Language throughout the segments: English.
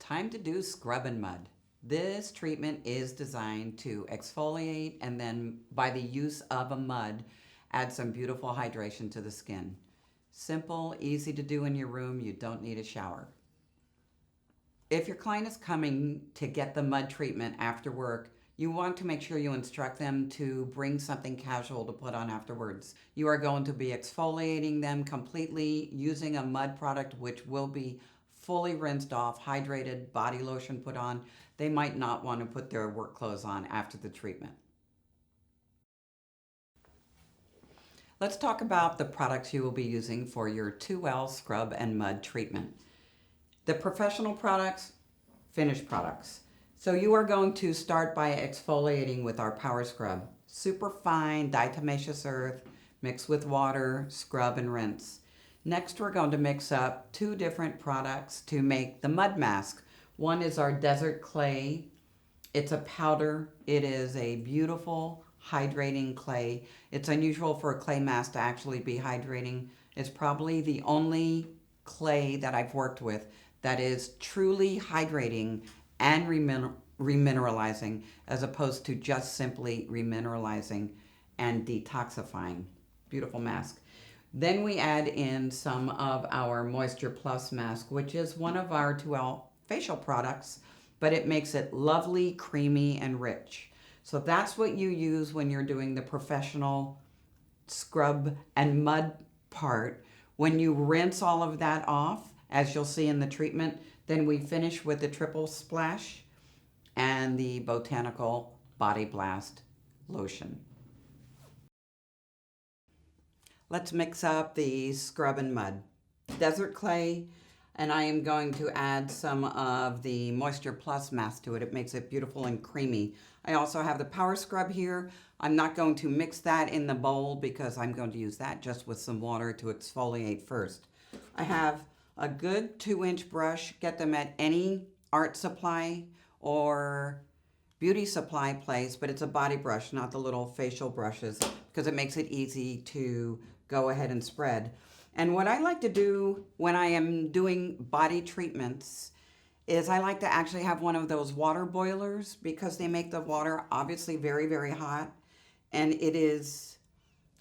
Time to do scrub and mud. This treatment is designed to exfoliate and then by the use of a mud, add some beautiful hydration to the skin. Simple, easy to do in your room. You don't need a shower. If your client is coming to get the mud treatment after work, you want to make sure you instruct them to bring something casual to put on afterwards. You are going to be exfoliating them completely using a mud product which will be fully rinsed off, hydrated, body lotion put on. They might not want to put their work clothes on after the treatment. Let's talk about the products you will be using for your 2L scrub and mud treatment. The professional products, finished products. So you are going to start by exfoliating with our Power Scrub. Super fine diatomaceous earth, mixed with water, scrub and rinse. Next, we're going to mix up 2 different products to make the mud mask. One is our desert clay. It's a powder. It is a beautiful hydrating clay. It's unusual for a clay mask to actually be hydrating. It's probably the only clay that I've worked with that is truly hydrating and remineralizing as opposed to just simply remineralizing and detoxifying. Beautiful mask. Then we add in some of our Moisture Plus mask, which is one of our 2L facial products, but it makes it lovely, creamy, and rich. So that's what you use when you're doing the professional scrub and mud part. When you rinse all of that off, as you'll see in the treatment, then we finish with the triple splash and the Botanical Body Blast lotion. Let's mix up the scrub and mud. Desert clay, and I am going to add some of the Moisture Plus mask to it. It makes it beautiful and creamy. I also have the Power Scrub here. I'm not going to mix that in the bowl because I'm going to use that just with some water to exfoliate first. I have a good 2-inch brush. Get them at any art supply or beauty supply place, but it's a body brush, not the little facial brushes, because it makes it easy to go ahead and spread. And what I like to do when I am doing body treatments is I like to actually have one of those water boilers because they make the water obviously very, very hot, and it is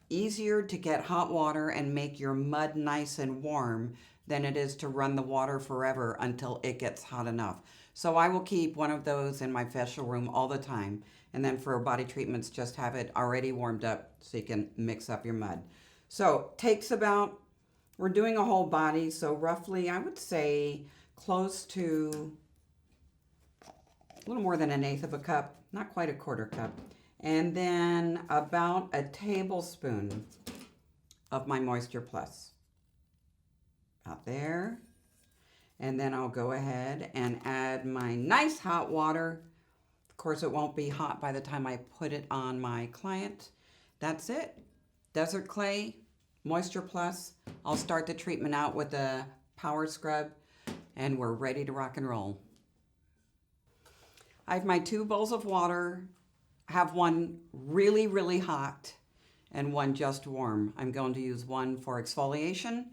easier to get hot water and make your mud nice and warm than it is to run the water forever until it gets hot enough. So I will keep one of those in my facial room all the time. And then for body treatments, just have it already warmed up so you can mix up your mud. So takes about, we're doing a whole body, so roughly I would say close to a little more than 1/8 of a cup, not quite a 1/4 cup. And then about a tablespoon of my Moisture Plus. Out there. And then I'll go ahead and add my nice hot water. Of course, it won't be hot by the time I put it on my client. That's it. Desert clay, Moisture Plus. I'll start the treatment out with the Power Scrub, and we're ready to rock and roll. I have my 2 bowls of water. I have one really, really hot and one just warm. I'm going to use one for exfoliation,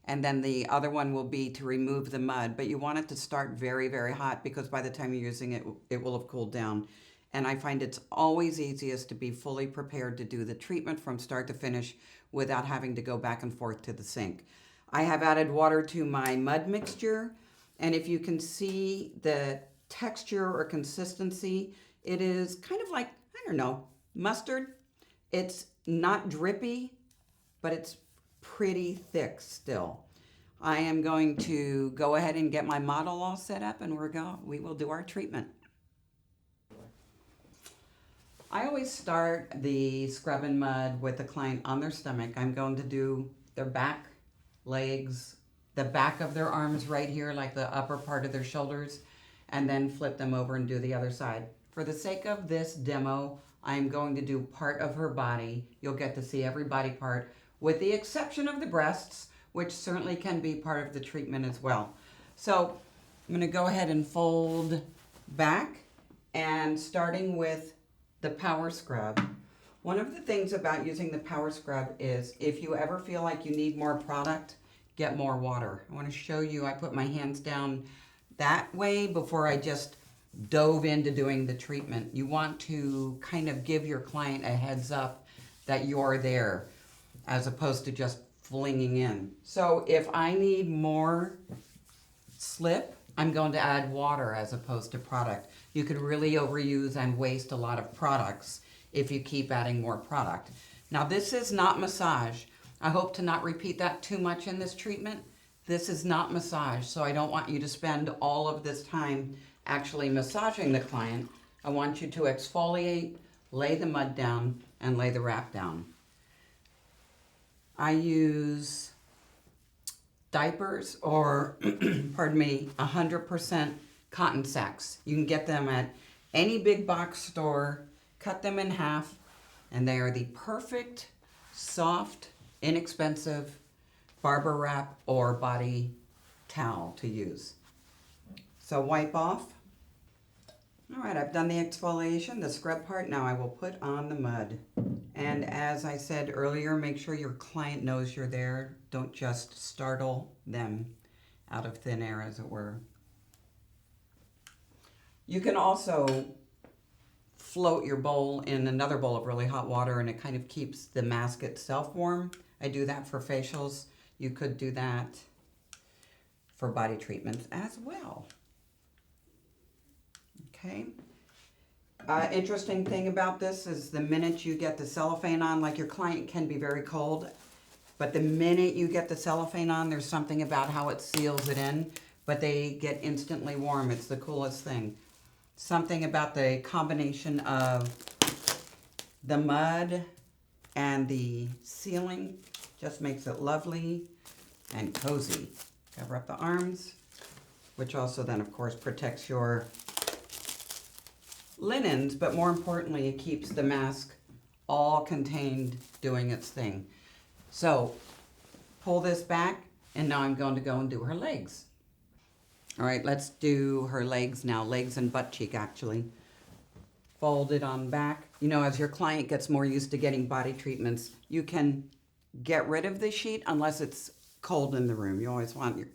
and then the other one will be to remove the mud. But you want it to start very, very hot because by the time you're using it, it will have cooled down. And I find it's always easiest to be fully prepared to do the treatment from start to finish without having to go back and forth to the sink. I have added water to my mud mixture, and if you can see the texture or consistency, it is kind of like, I don't know, mustard. It's not drippy, but it's pretty thick still. I am going to go ahead and get my model all set up, and we will do our treatment. I always start the scrub and mud with the client on their stomach. I'm going to do their back, legs, the back of their arms right here, like the upper part of their shoulders, and then flip them over and do the other side. For the sake of this demo, I'm going to do part of her body. You'll get to see every body part, with the exception of the breasts, which certainly can be part of the treatment as well. So I'm going to go ahead and fold back, and starting with the Power Scrub. One of the things about using the Power Scrub is if you ever feel like you need more product, get more water. I want to show you, I put my hands down that way before I just dove into doing the treatment. You want to kind of give your client a heads up that you're there as opposed to just flinging in. So if I need more slip, I'm going to add water as opposed to product. You could really overuse and waste a lot of products if you keep adding more product. Now this is not massage. I hope to not repeat that too much in this treatment. This is not massage, so I don't want you to spend all of this time actually massaging the client. I want you to exfoliate, lay the mud down, and lay the wrap down. I use diapers or, pardon me, 100% cotton sacks. You can get them at any big box store, cut them in half, and they are the perfect, soft, inexpensive barber wrap or body towel to use. So wipe off. All right, I've done the exfoliation, the scrub part. Now I will put on the mud. And as I said earlier, make sure your client knows you're there. Don't just startle them out of thin air, as it were. You can also float your bowl in another bowl of really hot water, and it kind of keeps the mask itself warm. I do that for facials. You could do that for body treatments as well. Okay. Interesting thing about this is the minute you get the cellophane on, like your client can be very cold, but the minute you get the cellophane on, there's something about how it seals it in, but they get instantly warm. It's the coolest thing. Something about the combination of the mud and the sealing just makes it lovely and cozy. Cover up the arms, which also then of course protects your linens, but more importantly, it keeps the mask all contained doing its thing. So pull this back, and now I'm going to go and do her legs. All right, let's do her legs now, legs and butt cheek actually. Fold it on back. You know, as your client gets more used to getting body treatments, you can get rid of the sheet unless it's cold in the room. You always want your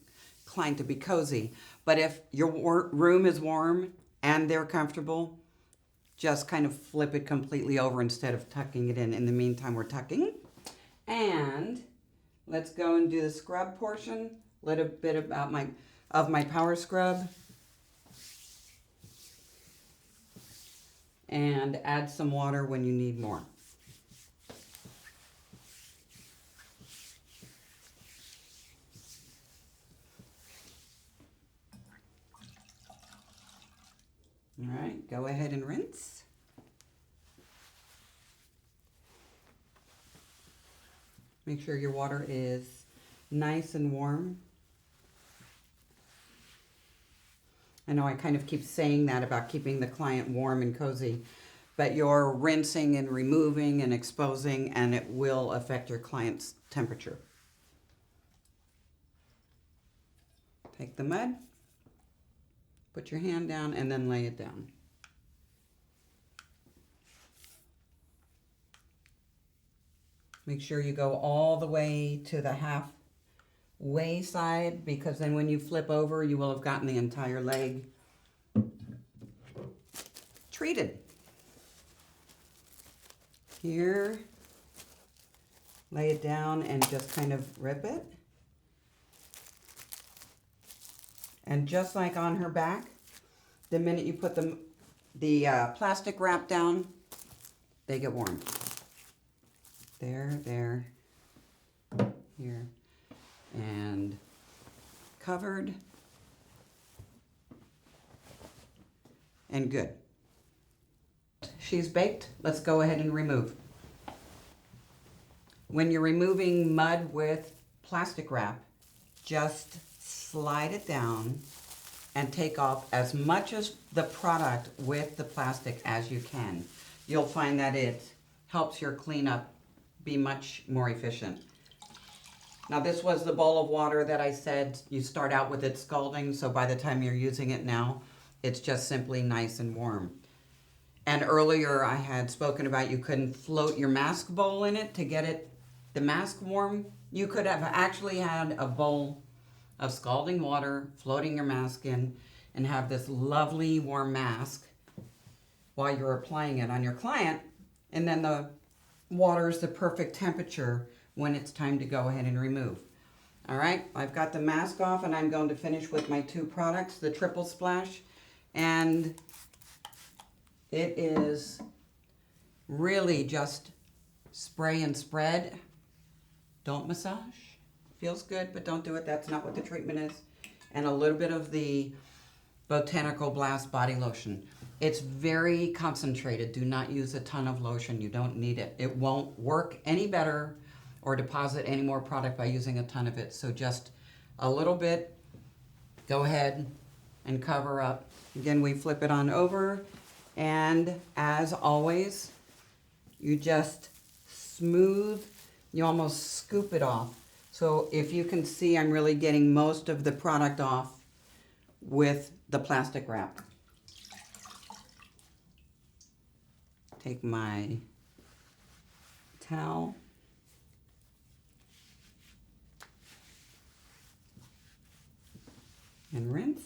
client to be cozy. But if your room is warm and they're comfortable, just kind of flip it completely over instead of tucking it in. In the meantime, we're tucking. And let's go and do the scrub portion. A little bit about my power scrub. And add some water when you need more. All right, go ahead and rinse. Make sure your water is nice and warm. I know I kind of keep saying that about keeping the client warm and cozy, but you're rinsing and removing and exposing, and it will affect your client's temperature. Take the mud. Put your hand down and then lay it down. Make sure you go all the way to the halfway side, because then when you flip over, you will have gotten the entire leg treated. Here, lay it down and just kind of rip it. And just like on her back, the minute you put the plastic wrap down, they get warm. There, here, and covered, and good. She's baked. Let's go ahead and remove. When you're removing mud with plastic wrap, just slide it down and take off as much as the product with the plastic as you can. You'll find that it helps your cleanup be much more efficient. Now this was the bowl of water that I said you start out with it scalding, so by the time you're using it now, it's just simply nice and warm. And earlier I had spoken about you couldn't float your mask bowl in it to get the mask warm. You could have actually had a bowl of scalding water, floating your mask in, and have this lovely warm mask while you're applying it on your client. And then the water is the perfect temperature when it's time to go ahead and remove. All right, I've got the mask off and I'm going to finish with my two products, the triple splash. And it is really just spray and spread. Don't massage. Feels good, but don't do it. That's not what the treatment is. And a little bit of the Botanical Blast body lotion. It's very concentrated. Do not use a ton of lotion. You don't need it. It won't work any better or deposit any more product by using a ton of it. So just a little bit. Go ahead and cover up. Again, we flip it on over. And as always, you just smooth, you almost scoop it off. So if you can see, I'm really getting most of the product off with the plastic wrap. Take my towel. And rinse.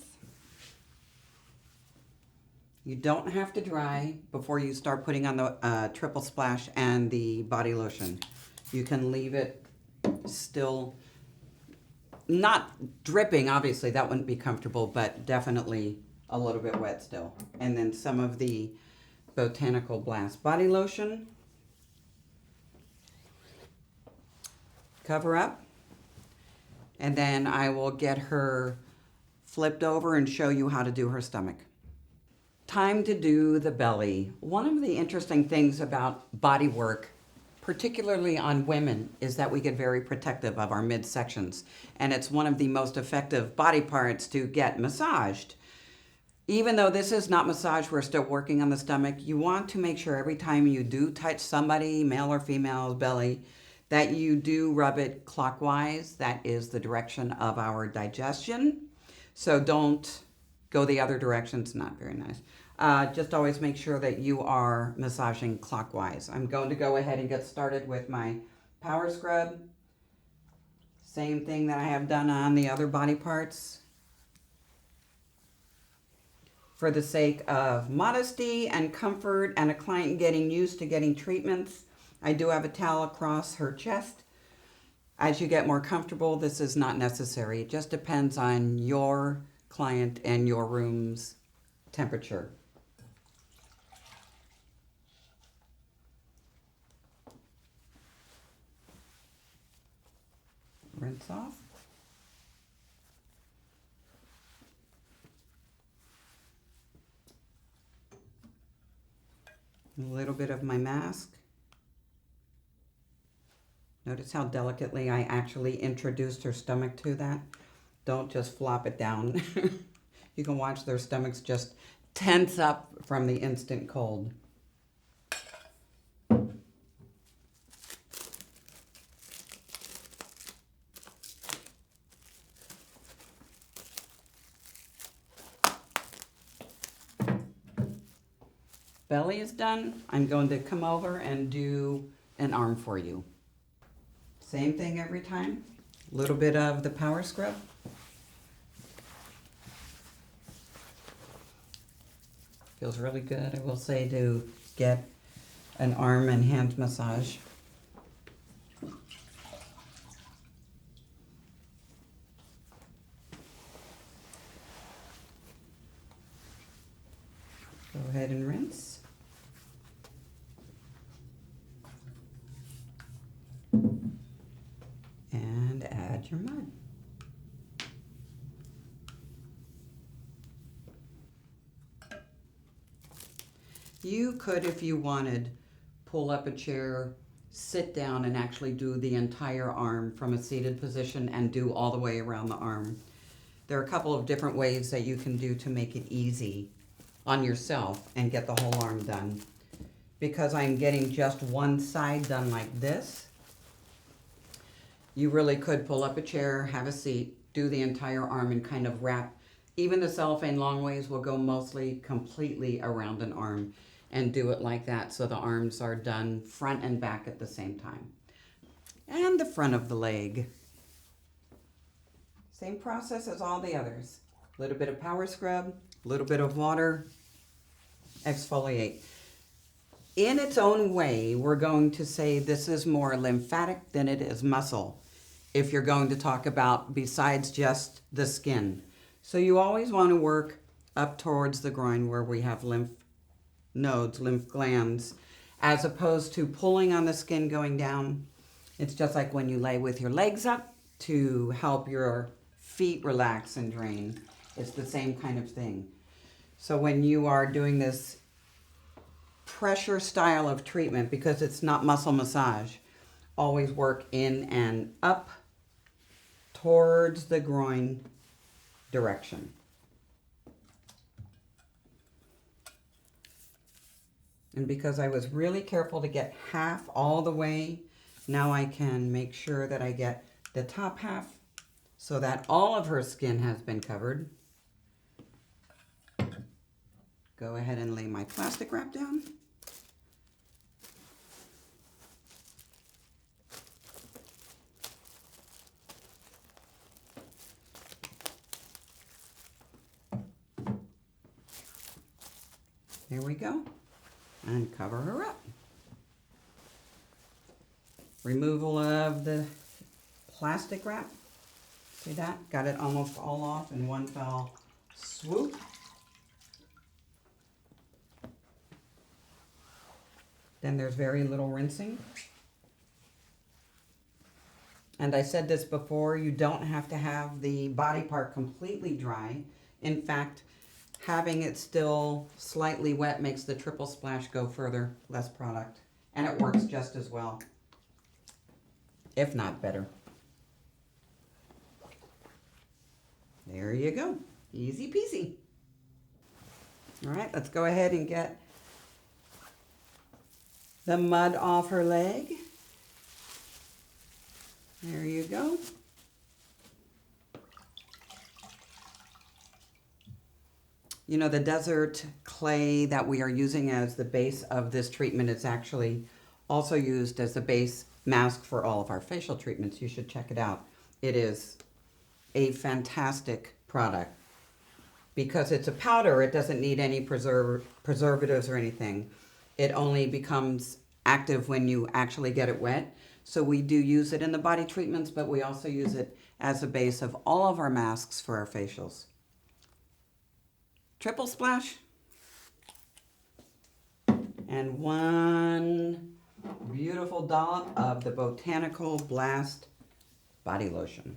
You don't have to dry before you start putting on the triple splash and the body lotion. You can leave it still, not dripping, obviously, that wouldn't be comfortable, but definitely a little bit wet still. And then some of the Botanical Blast body lotion. Cover up. And then I will get her flipped over and show you how to do her stomach. Time to do the belly. One of the interesting things about body work, particularly on women, is that we get very protective of our midsections. And it's one of the most effective body parts to get massaged. Even though this is not massage, we're still working on the stomach. You want to make sure every time you do touch somebody, male or female's belly, that you do rub it clockwise. That is the direction of our digestion. So don't go the other direction. It's not very nice. Just always make sure that you are massaging clockwise. I'm going to go ahead and get started with my power scrub. Same thing that I have done on the other body parts. For the sake of modesty and comfort and a client getting used to getting treatments, I do have a towel across her chest. As you get more comfortable, this is not necessary. It just depends on your client and your room's temperature. Rinse off. A little bit of my mask. Notice how delicately I actually introduced her stomach to that. Don't just flop it down. You can watch their stomachs just tense up from the instant cold. Belly is done. I'm going to come over and do an arm for you. Same thing every time. A little bit of the power scrub. Feels really good, I will say, to get an arm and hand massage. Go ahead and rinse. And add your mud. You could, if you wanted, pull up a chair, sit down, and actually do the entire arm from a seated position and do all the way around the arm. There are a couple of different ways that you can do to make it easy on yourself and get the whole arm done. Because I'm getting just one side done like this, you really could pull up a chair, have a seat, do the entire arm, and kind of wrap. Even the cellophane long ways will go mostly completely around an arm, and do it like that so the arms are done front and back at the same time. And the front of the leg. Same process as all the others. A little bit of power scrub, a little bit of water, exfoliate. In its own way, we're going to say this is more lymphatic than it is muscle, if you're going to talk about besides just the skin. So you always want to work up towards the groin where we have lymph nodes, lymph glands, as opposed to pulling on the skin going down. It's just like when you lay with your legs up to help your feet relax and drain. It's the same kind of thing. So when you are doing this pressure style of treatment, because it's not muscle massage, always work in and up towards the groin direction. And because I was really careful to get half all the way, now I can make sure that I get the top half so that all of her skin has been covered. Go ahead and lay my plastic wrap down. There we go. And cover her up. Removal of the plastic wrap. See that? Got it almost all off in one fell swoop. Then there's very little rinsing. And I said this before, you don't have to have the body part completely dry. In fact, having it still slightly wet makes the triple splash go further, less product. And it works just as well, if not better. There you go. Easy peasy. All right, let's go ahead and get the mud off her leg. There you go. You know, the desert clay that we are using as the base of this treatment is actually also used as the base mask for all of our facial treatments. You should check it out. It is a fantastic product. Because it's a powder, it doesn't need any preservatives or anything. It only becomes active when you actually get it wet. So we do use it in the body treatments, but we also use it as a base of all of our masks for our facials. Triple splash. And one beautiful dollop of the Botanical Blast body lotion.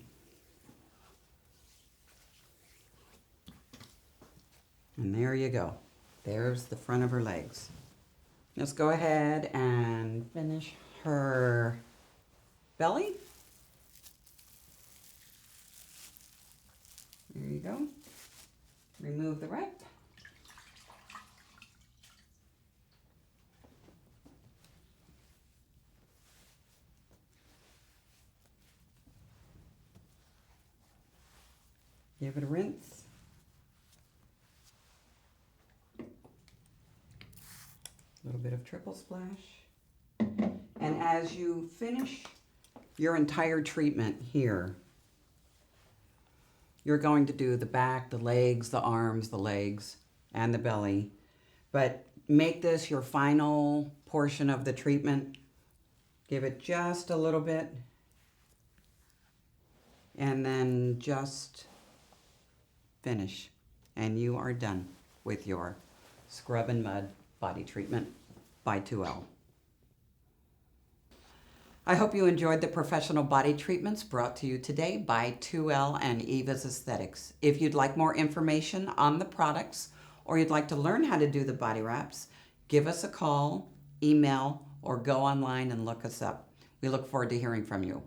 And there you go. There's the front of her legs. Let's go ahead and finish her belly. There you go. Remove the wrap. Give it a rinse. A little bit of triple splash. And as you finish your entire treatment here, you're going to do the back, the legs, the arms, the legs, and the belly. But make this your final portion of the treatment. Give it just a little bit. And then just finish. And you are done with your Scrub and Mud body treatment by 2L. I hope you enjoyed the professional body treatments brought to you today by 2L and Eva's Aesthetics. If you'd like more information on the products or you'd like to learn how to do the body wraps, give us a call, email, or go online and look us up. We look forward to hearing from you.